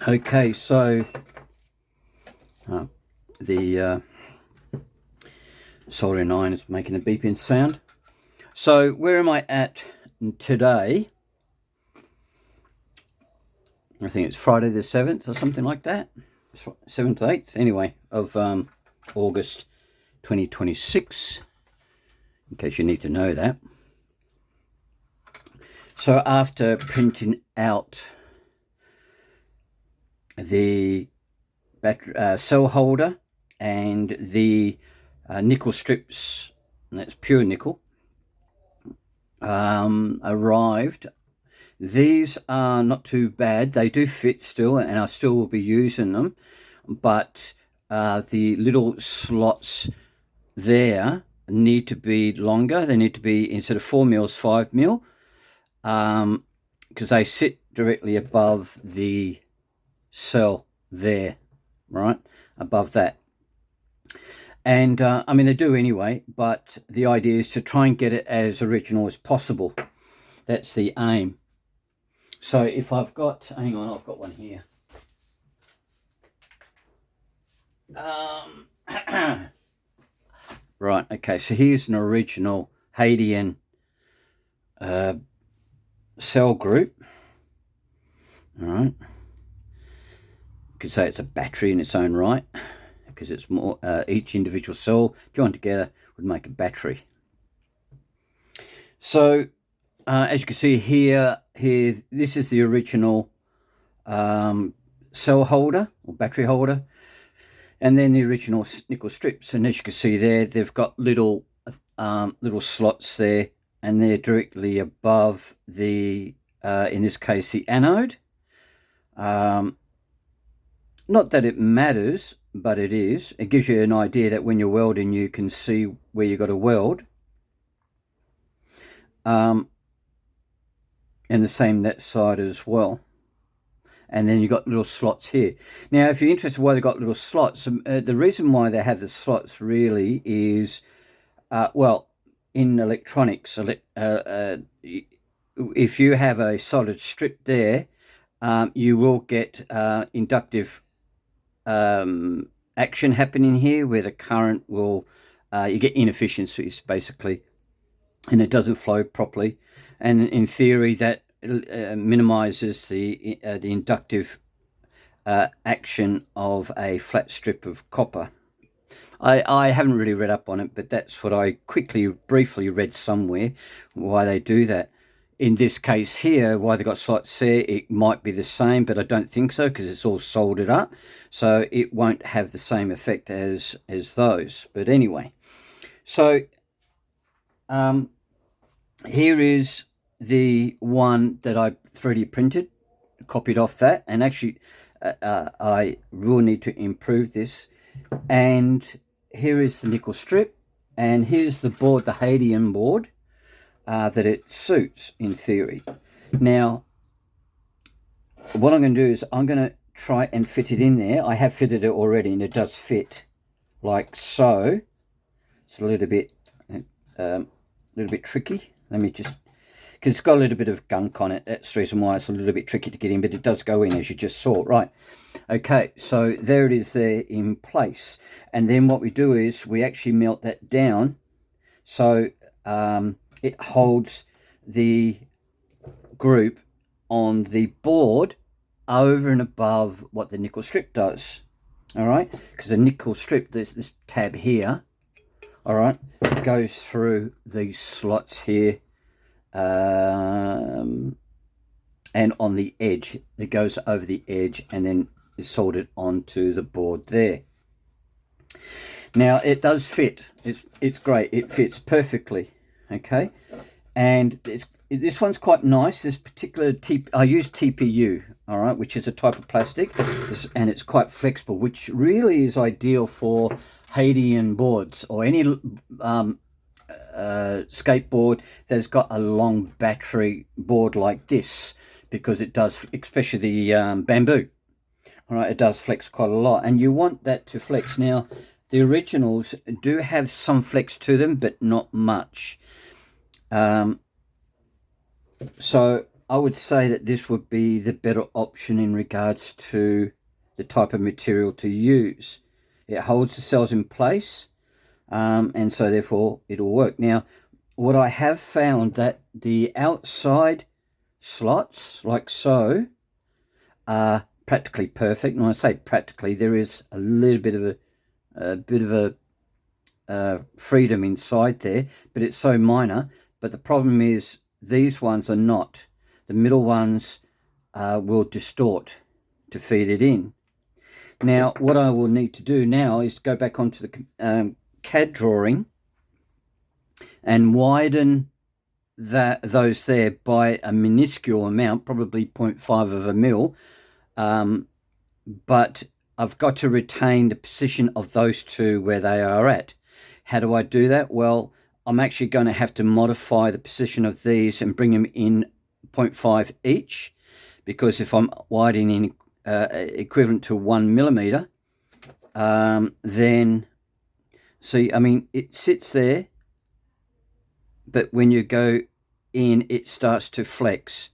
Okay, so the soldering iron is making a beeping sound. So where am I at today? I think it's Friday the 7th or something like that. 7th, 8th, anyway, of August 2026, in case you need to know that. So after printing out the battery, cell holder and the nickel strips, and that's pure nickel, arrived. These are not too bad. They do fit still, and I still will be using them, but the little slots there need to be longer. They need to be, instead of 4 mils, 5 mil, because they sit directly above the cell there, right above that. And I mean, they do anyway, but the idea is to try and get it as original as possible. That's the aim. So if I've got, hang on, I've got one here. Right, okay, so here's an original Hadean cell group. All right, you could say it's a battery in its own right, because it's more, each individual cell joined together would make a battery. So as you can see here, this is the original cell holder or battery holder, and then the original nickel strips. And as you can see there, they've got little slots there, and they're directly above the, in this case, the anode. Not that it matters, but it is. It gives you an idea that when you're welding, you can see where you've got to weld. And the same that side as well. And then you've got little slots here. Now, if you're interested why they've got little slots, the reason why they have the slots really is, well, in electronics, if you have a solid strip there, you will get inductive action happening here, where the current will, you get inefficiencies basically, and it doesn't flow properly. And in theory, that minimizes the inductive action of a flat strip of copper. I haven't really read up on it, but that's what I briefly read somewhere, why they do that. In this case here, why they got slots there, it might be the same, but I don't think so, because it's all soldered up, so it won't have the same effect as those. But anyway, so here is the one that I 3D printed, copied off that, and actually I will need to improve this. And here is the nickel strip, and here's the board, the Hadean board, that it suits in theory. Now, what I'm going to do is I'm going to try and fit it in there. I have fitted it already, and it does fit like so. It's a little bit tricky. Let me just, because it's got a little bit of gunk on it. That's the reason why it's a little bit tricky to get in, but it does go in, as you just saw. Right, okay, so there it is there in place. And then what we do is we actually melt that down, so it holds the group on the board over and above what the nickel strip does. All right, because the nickel strip, this tab here, all right, goes through these slots here, and on the edge, it goes over the edge and then is soldered onto the board there. Now, it does fit. It's great. It fits perfectly. Okay, and this one's quite nice. This particular I use TPU, all right, which is a type of plastic, and it's quite flexible, which really is ideal for Hadean boards or any skateboard that's got a long battery board like this, because it does, especially the bamboo, all right, it does flex quite a lot, and you want that to flex. Now, the originals do have some flex to them, but not much. So I would say that this would be the better option in regards to the type of material to use. It holds the cells in place, and so therefore it'll work. Now, what I have found that the outside slots, like so, are practically perfect. And when I say practically, there is a little bit of a freedom inside there, but it's so minor. But the problem is these ones are not. The middle ones will distort to feed it in. Now, what I will need to do now is go back onto the CAD drawing and widen those there by a minuscule amount, probably 0.5 of a mil. But I've got to retain the position of those two where they are at. How do I do that? Well, I'm actually going to have to modify the position of these and bring them in 0.5 each, because if I'm widening equivalent to 1 millimeter, then see, I mean, it sits there, but when you go in, it starts to flex,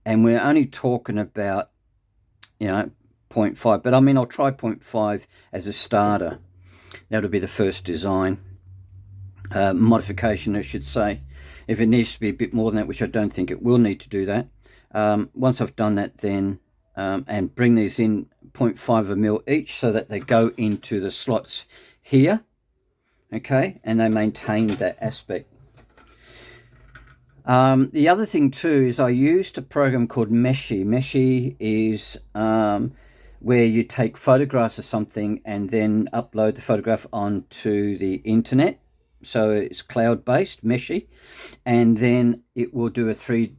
and we're only talking about, 0.5, but I mean, I'll try 0.5 as a starter. That'll be the first design modification, I should say. If it needs to be a bit more than that, which I don't think it will need to do that, once I've done that, then and bring these in 0.5 of a mil each, so that they go into the slots here, okay, and they maintain that aspect. The other thing too is I used a program called Meshy. Meshy is where you take photographs of something and then upload the photograph onto the internet. So it's cloud-based, Meshy, and then it will do a 3D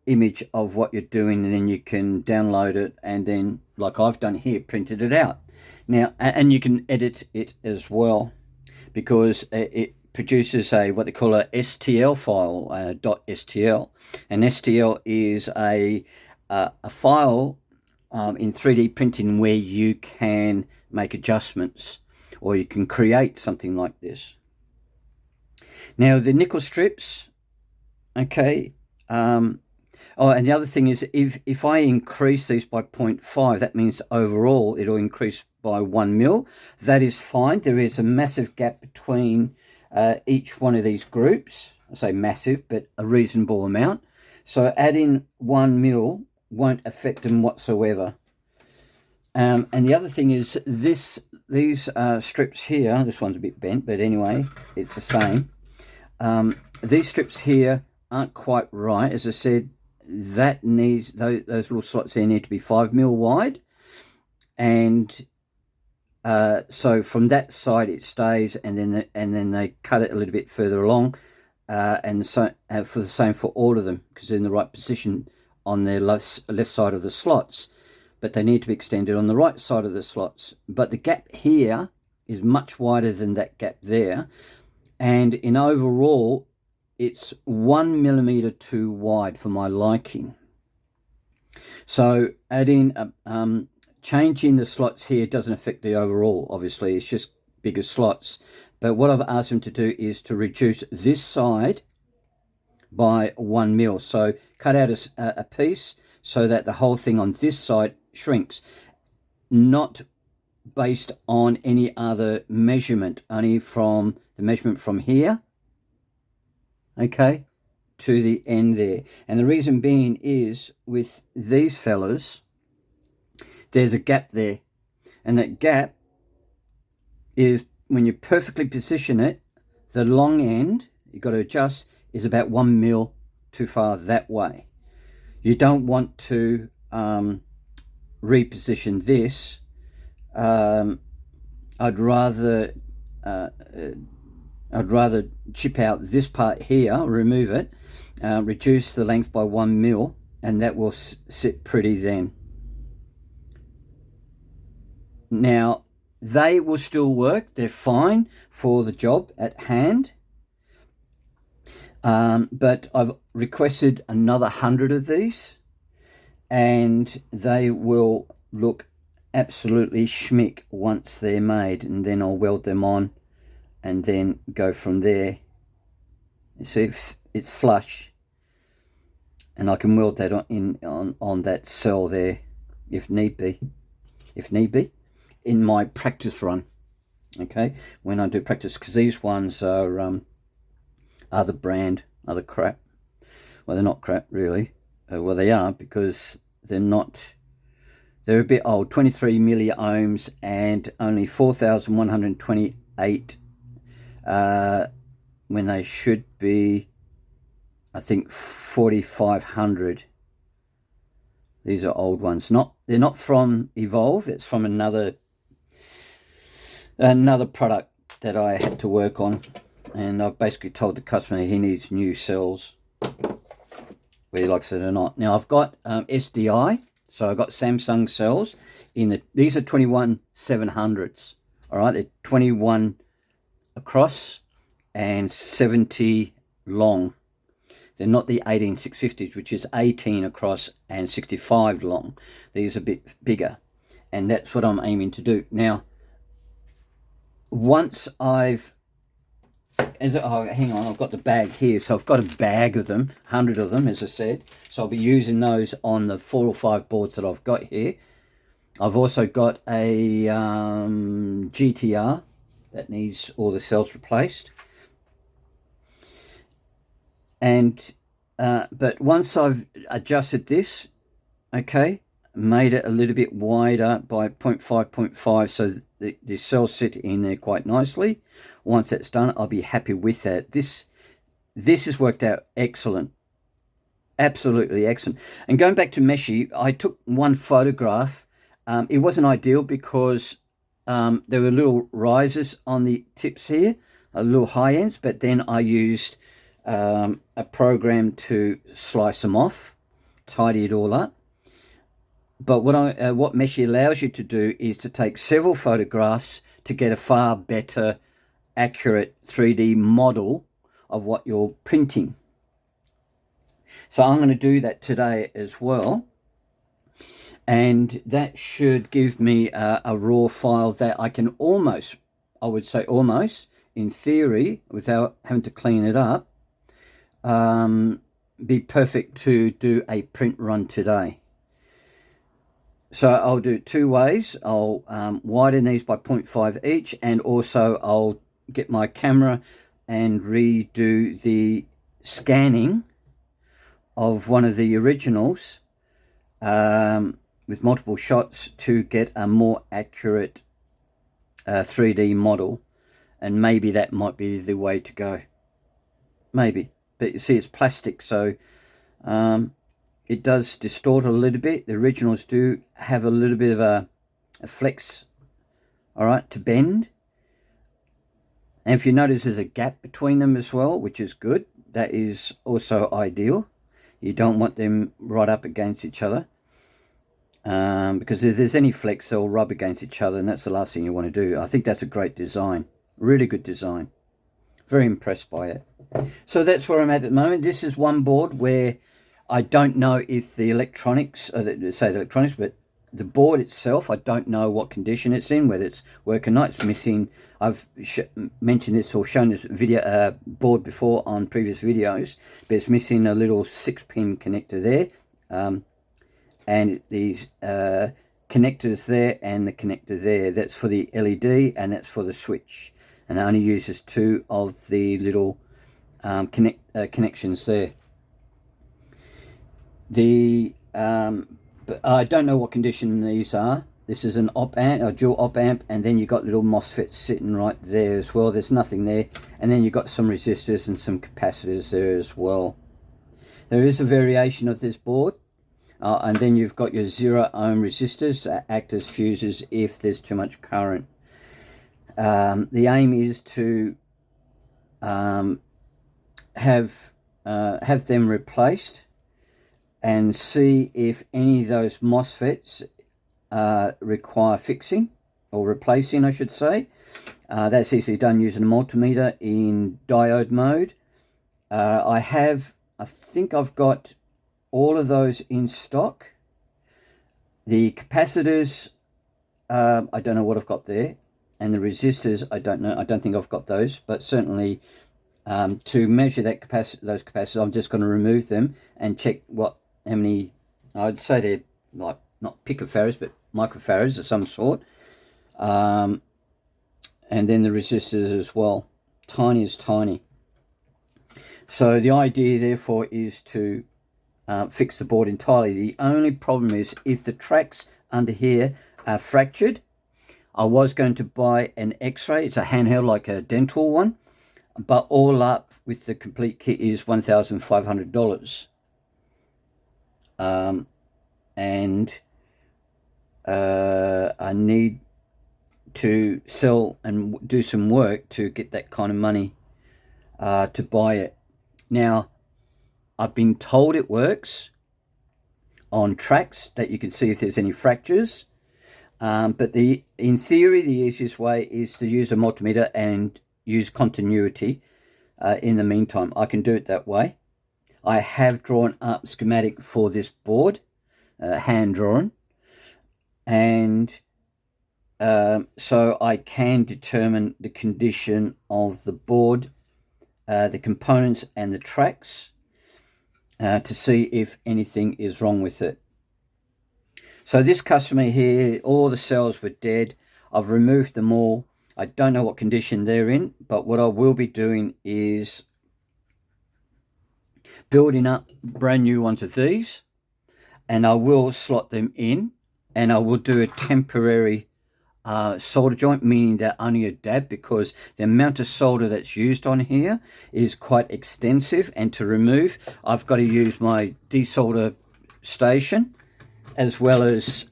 image of what you're doing, and then you can download it, and then, like I've done here, printed it out. Now, and you can edit it as well, because it produces what they call a STL file, .stl, and STL is a file in 3D printing where you can make adjustments, or you can create something like this. Now, the nickel strips, okay, and the other thing is, if I increase these by 0.5, that means overall it'll increase by 1 mil. That is fine. There is a massive gap between each one of these groups. I say massive, but a reasonable amount. So adding 1 mil won't affect them whatsoever. And the other thing is these strips here, this one's a bit bent, but anyway, it's the same. These strips here aren't quite right. As I said, that needs those little slots there need to be 5 mil wide, and so from that side it stays, and then they cut it a little bit further along, and so for the same for all of them, because they're in the right position on their left side of the slots, but they need to be extended on the right side of the slots. But the gap here is much wider than that gap there, and in overall it's 1 millimeter too wide for my liking. So adding changing the slots here doesn't affect the overall, obviously. It's just bigger slots. But what I've asked them to do is to reduce this side by 1 mil. So cut out a piece so that the whole thing on this side shrinks. Not based on any other measurement, only from the measurement from here, okay, to the end there. And the reason being is, with these fellas, there's a gap there, and that gap is, when you perfectly position it, the long end you've got to adjust is about 1 mil too far that way. You don't want to reposition this. I'd rather chip out this part here, remove it, reduce the length by 1 mil, and that will sit pretty then. Now, they will still work. They're fine for the job at hand. But I've requested another 100 of these, and they will look absolutely schmick once they're made, and then I'll weld them on and then go from there. You see, it's flush, and I can weld that on that cell there if need be in my practice run. Okay, when I do practice, because these ones are other brand, other crap. Well, they're not crap really. Well, they are, because they're a bit old. 23 milliohms and only 4,128 when they should be, I think, 4,500. These are old ones. They're not from Evolve. It's from another product that I had to work on, and I've basically told the customer he needs new cells, whether he likes it or not. Now I've got SDI, so I've got Samsung cells these are 21/700s. All right, they're 21 across and 70 long. They're not the 18650s, which is 18 across and 65 long. These are a bit bigger, and that's what I'm aiming to do. Now, once hang on, I've got the bag here. So I've got a bag of them, 100 of them, as I said. So I'll be using those on the 4 or 5 boards that I've got here. I've also got a GTR that needs all the cells replaced. And but once I've adjusted this, okay, made it a little bit wider by 0.5, so the cells sit in there quite nicely. Once that's done, I'll be happy with that. This has worked out excellent, absolutely excellent. And going back to Meshi, I took one photograph. It wasn't ideal because there were little risers on the tips here, little high ends, but then I used a program to slice them off, tidy it all up. But what Meshi allows you to do is to take several photographs to get a far better, accurate 3D model of what you're printing. So I'm going to do that today as well, and that should give me a raw file that I can almost, I would say almost, in theory, without having to clean it up, be perfect to do a print run today. So I'll do it 2 ways. I'll widen these by 0.5 each, and also I'll get my camera and redo the scanning of one of the originals with multiple shots to get a more accurate 3D model, and maybe that might be the way to go. Maybe. But you see, it's plastic, so it does distort a little bit. The originals do have a little bit of a flex, all right, to bend. And if you notice, there's a gap between them as well, which is good. That is also ideal. You don't want them right up against each other, because if there's any flex, they'll rub against each other, and that's the last thing you want to do. I think that's a great design. Really good design. Very impressed by it. So that's where I'm at the moment. This is one board where I don't know if the electronics, but the board itself, I don't know what condition it's in, whether it's working or not. It's missing. I've mentioned this or shown this video board before on previous videos, but it's missing a little 6-pin connector there, and these connectors there and the connector there. That's for the LED and that's for the switch, and it only uses 2 of the little connections there. But I don't know what condition these are. This is an op amp, a dual op amp, and then you've got little MOSFETs sitting right there as well. There's nothing there, and then you've got some resistors and some capacitors there as well. There is a variation of this board, and then you've got your 0 ohm resistors that act as fuses if there's too much current. The aim is to have them replaced and see if any of those MOSFETs require fixing or replacing, I should say. That's easily done using a multimeter in diode mode. I think I've got all of those in stock. The capacitors, I don't know what I've got there, and the resistors, I don't know. I don't think I've got those, but certainly To measure that capacity, those capacities, I'm just going to remove them and check how many. I'd say they're like not picofarads but microfarads of some sort, and then the resistors as well. Tiny as tiny. So the idea, therefore, is to fix the board entirely. The only problem is if the tracks under here are fractured. I was going to buy an X-ray. It's a handheld, like a dental one, but all up with the complete kit is $1,500. And I need to sell and do some work to get that kind of money to buy it. Now, I've been told it works on tracks, that you can see if there's any fractures. But in theory, the easiest way is to use a multimeter and use continuity in the meantime. I can do it that way. I have drawn up schematic for this board, hand drawn, and so I can determine the condition of the board, the components and the tracks, to see if anything is wrong with it. So this customer here, all the cells were dead. I've removed them all. I don't know what condition they're in, but what I will be doing is building up brand new ones of these, and I will slot them in, and I will do a temporary solder joint, meaning that only a dab, because the amount of solder that's used on here is quite extensive, and to remove, I've got to use my desolder station, as well as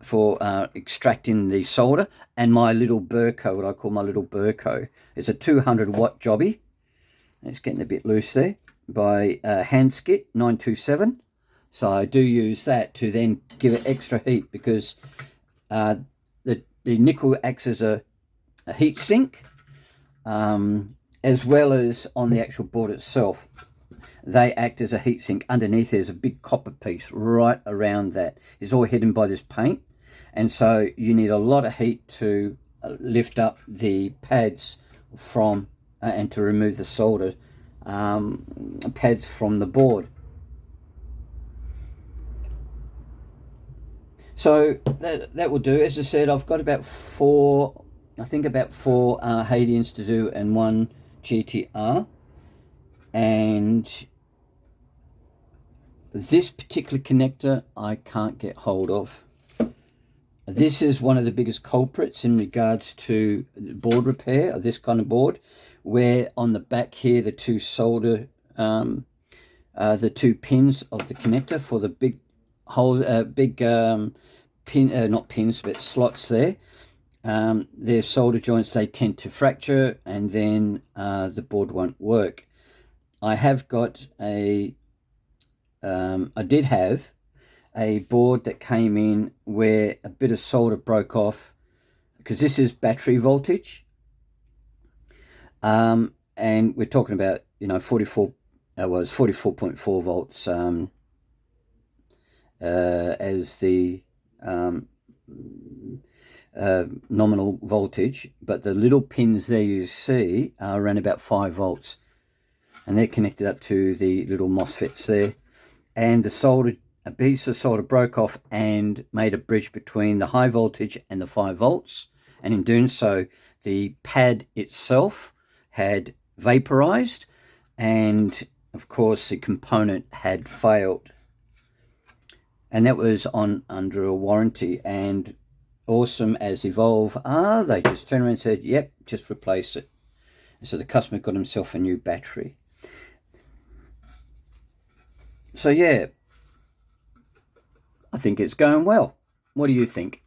for extracting the solder, and my little Burco, what I call my little Burco. It's a 200-watt jobby. It's getting a bit loose there, by Handskit 927. So I do use that to then give it extra heat, because the nickel acts as a heat sink, as well as on the actual board itself. They act as a heat sink. Underneath there's a big copper piece right around that. It's all hidden by this paint, and so you need a lot of heat to lift up the pads from and to remove the solder pads from the board. So that will do. As I said, I've got about four Hadeans to do and one GTR, and this particular connector I can't get hold of. This is one of the biggest culprits in regards to board repair of this kind of board, where on the back here the two solder, the two pins of the connector for the big holes, not pins but slots there. Their solder joints, they tend to fracture, and then the board won't work. I have got I did have a board that came in where a bit of solder broke off, because this is battery voltage, and we're talking about 44.4 volts as the nominal voltage, but the little pins there you see are around about 5 volts, and they're connected up to the little MOSFETs there, and a piece of solder broke off and made a bridge between the high voltage and the 5 volts, and in doing so the pad itself had vaporized, and of course the component had failed, and that was under a warranty. And awesome as Evolve are, they just turned around and said, yep, just replace it. And so the customer got himself a new battery. So yeah, I think it's going well. What do you think?